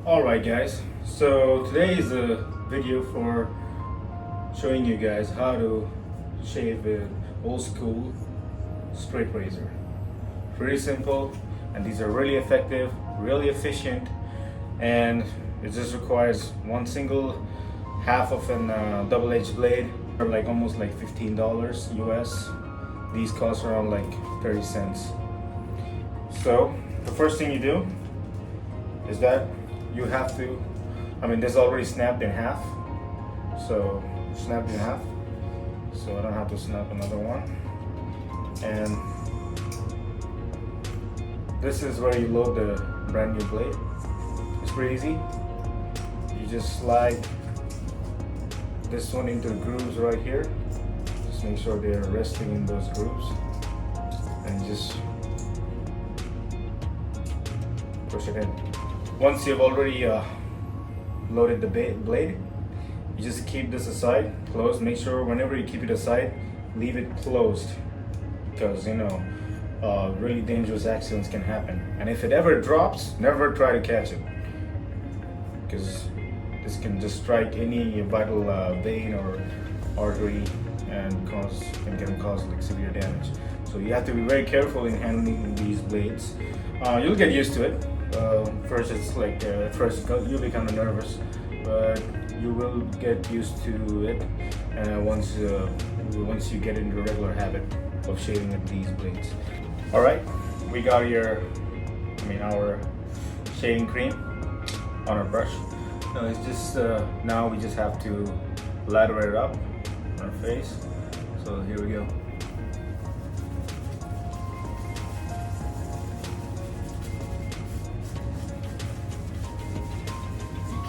Alright guys, so today is a video for showing you guys how to shave an old school straight razor. Pretty simple, and these are really effective, really efficient, and it just requires one single half of an double-edged blade, or like almost like $15 US. These cost around like 30 cents. So the first thing you do is that you have to, this already snapped in half, so snapped in half, so I don't have to snap another one. And this is where you load the brand new blade. It's pretty easy. You just slide this one into the grooves right here. Just make sure they're resting in those grooves, and just push it in. Once you've already loaded the blade, you just keep this aside, closed. Make sure whenever you keep it aside, leave it closed, because really dangerous accidents can happen. And if it ever drops, never try to catch it, because this can just strike any vital vein or artery and cause like severe damage. So you have to be very careful in handling these blades. You'll get used to it. First it's like you'll be kind of nervous, but you will get used to it, and once you get into the regular habit of shaving with these blades. All right, we got our shaving cream on our brush. No, it's just now we just have to lather it up on our face. So here we go.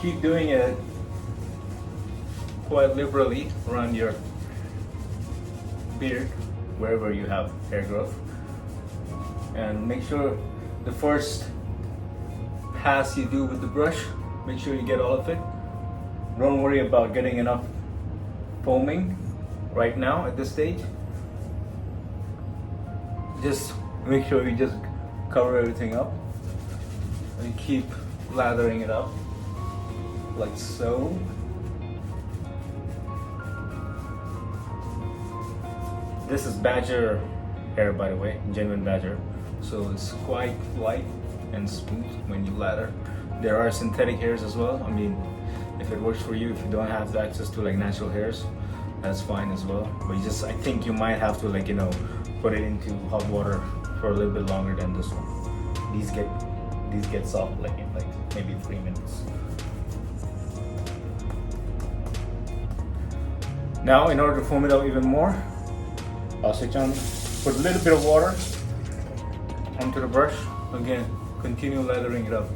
Keep doing it quite liberally around your beard, wherever you have hair growth, and make sure the first pass you do with the brush, make sure you get all of it. Don't worry about getting enough foaming right now at this stage. Just make sure you just cover everything up and keep lathering it up like so. This is badger hair, by the way, genuine badger, so it's quite light and smooth when you lather. There are synthetic hairs as well. If it works for you, if you don't have access to like natural hairs, that's fine as well. But I think you might have to put it into hot water for a little bit longer than this one. These get soft in maybe 3 minutes. Now, in order to foam it up even more, I'll switch on, put a little bit of water onto the brush. Again, continue lathering it up.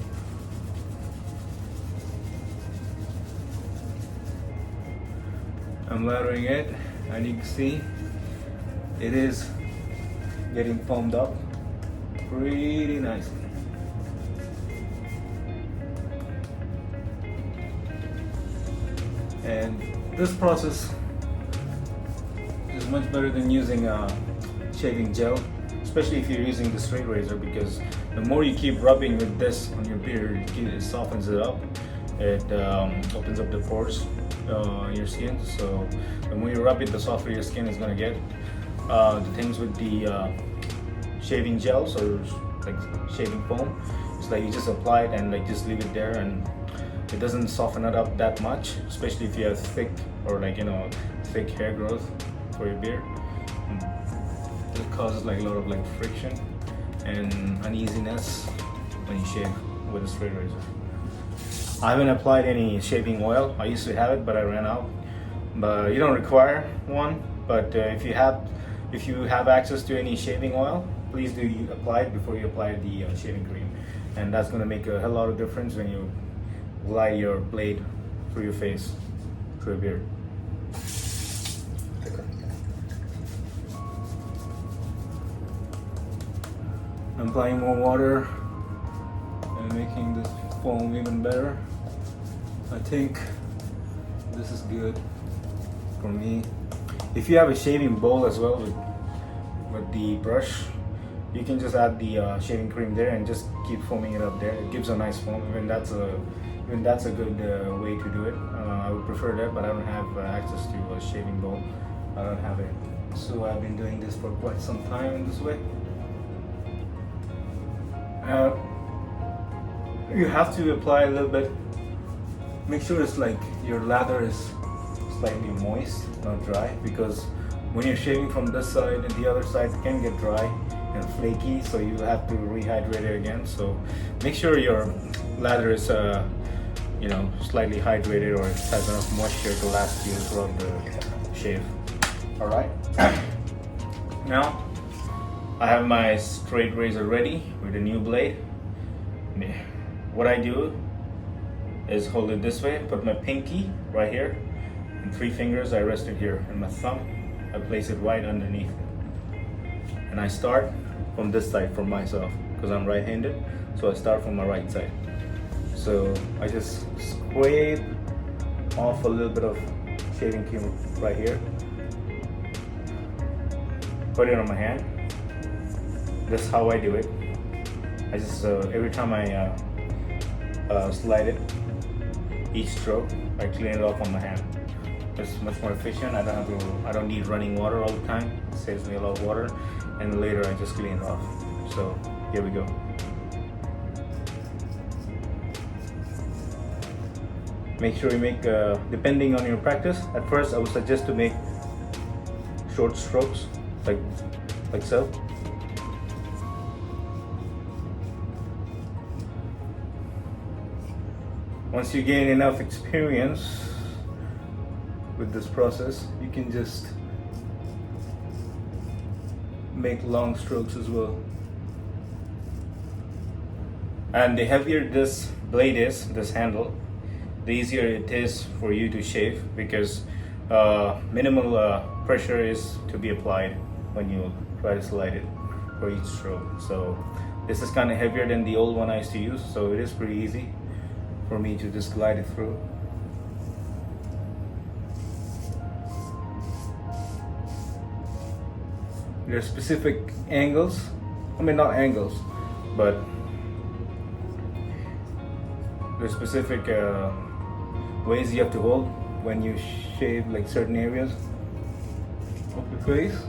I'm lathering it, and you can see it is getting foamed up pretty nicely. And this process is much better than using shaving gel, especially if you're using the straight razor, because the more you keep rubbing with this on your beard, it softens it up. It opens up the pores in your skin. So the more you rub it, the softer your skin is gonna get. The things with the shaving gels or like shaving foam, it's like you just apply it and just leave it there, and it doesn't soften it up that much, especially if you have thick or thick hair growth for your beard. It causes a lot of friction and uneasiness when you shave with a straight razor. I haven't applied any shaving oil. I used to have it, but I ran out. But you don't require one. But if you have access to any shaving oil, please do apply it before you apply the shaving cream, and that's going to make a hell lot of difference when you glide your blade through your face, through your beard. I'm applying more water and making this foam even better. I think this is good for me. If you have a shaving bowl as well with the brush, you can just add the shaving cream there and just keep foaming it up there. It gives a nice foam. Even that's Even that's a good way to do it. I would prefer that, but I don't have access to a shaving bowl. I don't have it. So I've been doing this for quite some time in this way. You have to apply a little bit. Make sure it's like your lather is slightly moist, not dry, because when you're shaving from this side and the other side, it can get dry and flaky, so you have to rehydrate it again. So make sure your lather is slightly hydrated, or it has enough moisture to last you throughout the shave. All right. Now I have my straight razor ready with a new blade. What I do is hold it this way, put my pinky right here, and 3 fingers I rest it here, and my thumb I place it right underneath it. And I start from this side for myself because I'm right-handed, so I start from my right side. So I just scrape off a little bit of shaving cream right here, put it on my hand. That's how I do it. I just every time I slide it, each stroke I clean it off on my hand. It's much more efficient. I don't need running water all the time. It saves me a lot of water, and later I just clean it off. So here we go. Make sure you make, depending on your practice, at first I would suggest to make short strokes like so. Once you gain enough experience with this process, you can just make long strokes as well. And the heavier this blade is, this handle, the easier it is for you to shave, because minimal pressure is to be applied when you try to slide it for each stroke. So this is kind of heavier than the old one I used to use, so it is pretty easy for me to just glide it through. There are specific angles, not angles, but there's specific ways you have to hold when you shave like certain areas of your face.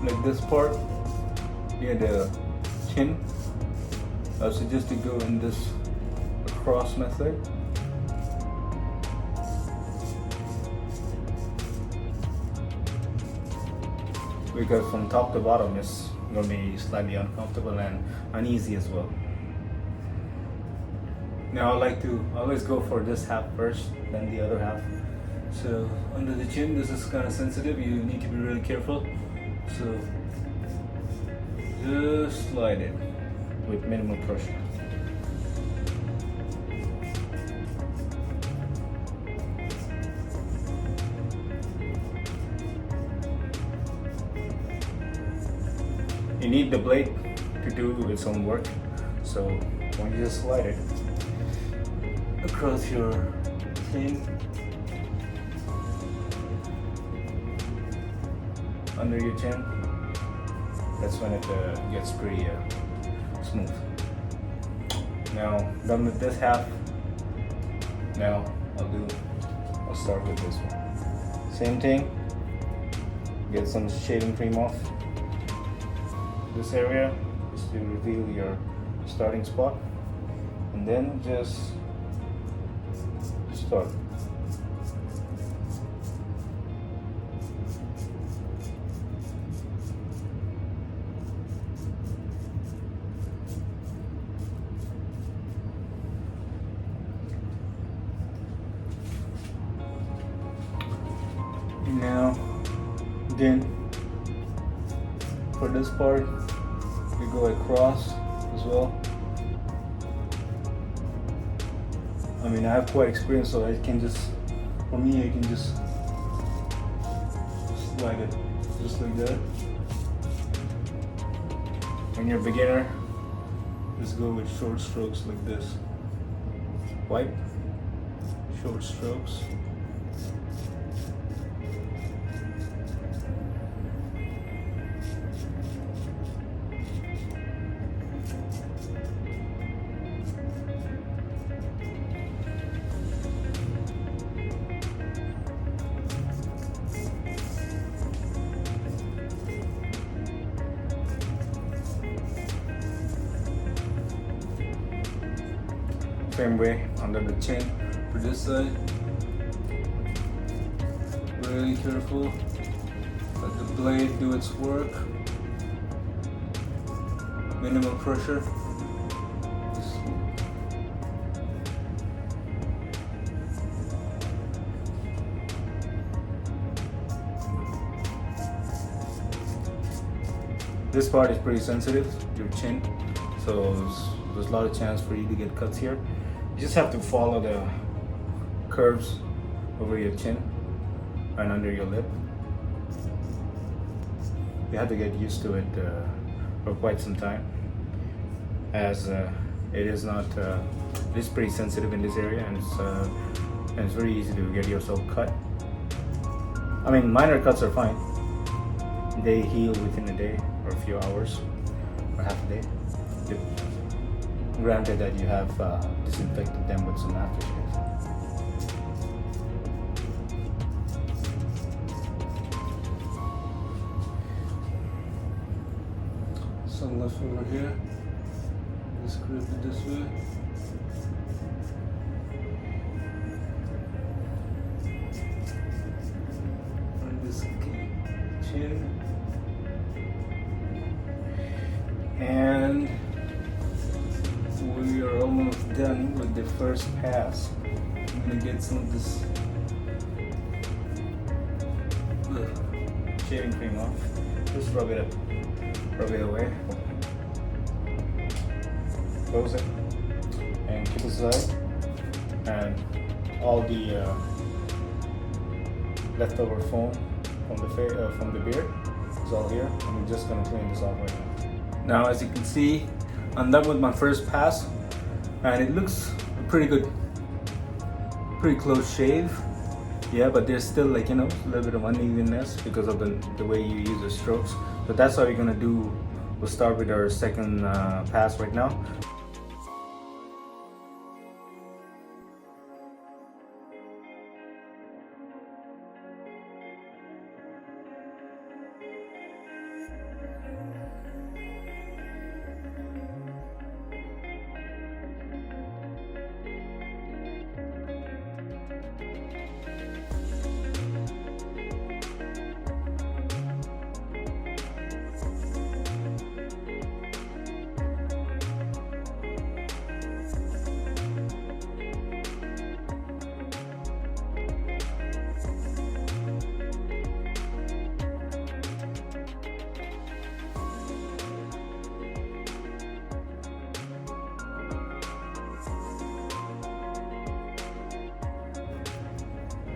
Like this part near the chin, I suggest to go in this across method. Because from top to bottom it's going to be slightly uncomfortable and uneasy as well. Now I like to always go for this half first, then the other half. So under the chin, this is kind of sensitive, you need to be really careful. So just slide it with minimal pressure. You need the blade to do its own work, so when you just slide it across your chin, under your chin, that's when it gets pretty smooth. Now done with this half, now I'll start with this one. Same thing, get some shaving cream off this area just to reveal your starting spot, and then just start. Now then for this part we go across as well. I have quite experience, so I can just slide it just like that. When you're a beginner, just go with short strokes like this. Wipe, short strokes. Same way under the chin for this side. Really careful. Let the blade do its work. Minimal pressure. This part is pretty sensitive, your chin, so there's a lot of chance for you to get cuts here. You just have to follow the curves over your chin and under your lip. You have to get used to it for quite some time, as it is pretty sensitive in this area, and it's very easy to get yourself cut. I mean, minor cuts are fine. They heal within a day or a few hours or half a day. Granted that you have disinfected them with some aftershave. Some left over here. Just grip it this way. On this chin. And we are almost done with the first pass. I'm gonna get some of this shaving cream off. Just rub it away. Close it and keep it aside. And all the leftover foam from the beard is all here. I'm just gonna clean this off right now. Now, as you can see, I'm done with my first pass, and it looks pretty good, pretty close shave. Yeah, but there's still, like, a little bit of unevenness because of the way you use the strokes. So that's what we're gonna do. We'll start with our second pass right now.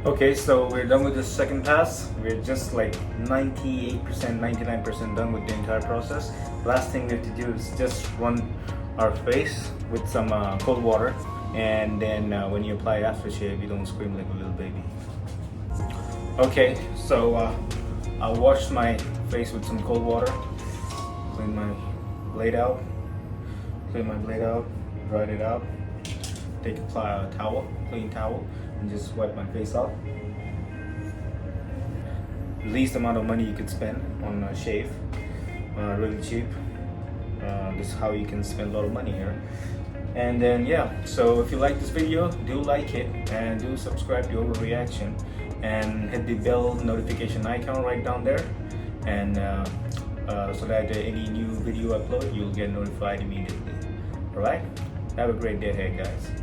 Okay, so we're done with the second pass. We're just like 98%, 99% done with the entire process. Last thing we have to do is just run our face with some cold water, and then when you apply aftershave, you don't scream like a little baby. Okay, so I washed my face with some cold water, clean my blade out, dried it out, take a clean towel, and just wipe my face off. Least amount of money you could spend on a shave, really cheap. This is how you can spend a lot of money here. And then so if you like this video, do like it and do subscribe to Overreaction and hit the bell notification icon right down there, and so that any new video upload you'll get notified immediately. Alright, have a great day ahead, guys.